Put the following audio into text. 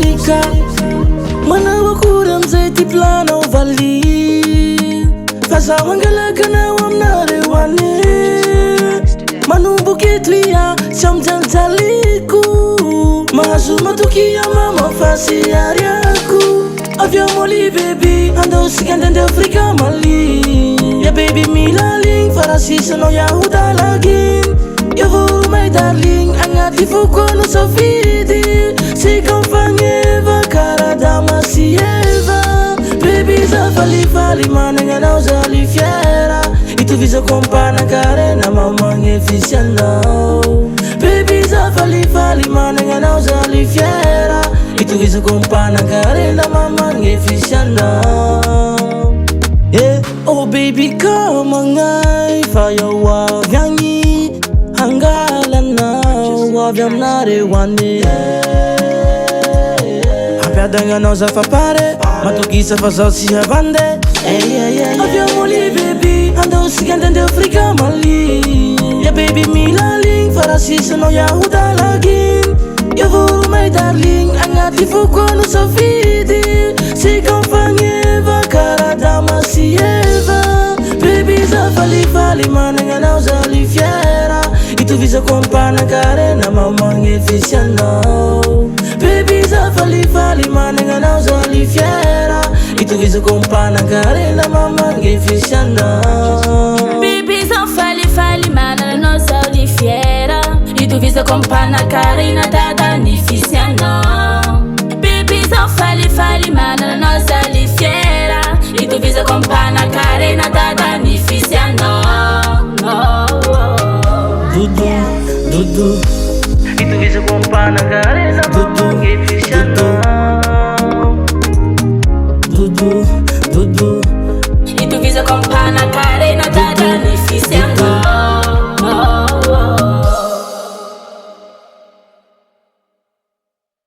musika manao akory amizay ty planao vali fa zaho angalakanao aminareo ane manomboky eto ia tsy amijalijaliko mahazo matokia mama fasiariako avy eo moly baby andao sika andehandeha Afrika Mali ya baby milaligny fa raha sisanao iaho dalaginy Yo my darling agnaty fokono safidy sika mifagneva karadama sy eva baby za falifaly managna anao zaly fiera itovizako ampanakarena mamagnevisy anao baby za falifaly managna anao zaly fiera itovizako ampanakarena mamagnevisy anao oh baby kamagnay fa yaho avy agny hangalanao avy aminareo ane ampiadagnanao za fa pare matokisa fa zaho tsy havande avy eo moly baby andao sika andehandeha Afrika Mali ya baby milaligny fa raha sisanao iaho dalaginy yo my darling agnaty fokono safidy sika mifagneva karadama sy eva baby za falifaly managna anao zaly fiera itovizako ampanakarena mamagnevisy anao baby za falifaly managna anao zaly fiera itovizako ampanakarena mamagnevisy anao baby za falifaly managna anao zaly fiera itovizako ampanakarena dadanifisy anao baby za falifaly managna anao zaly fiera itovizako ampanakarena dadanifisy anao Dudu itovizako ampanakarena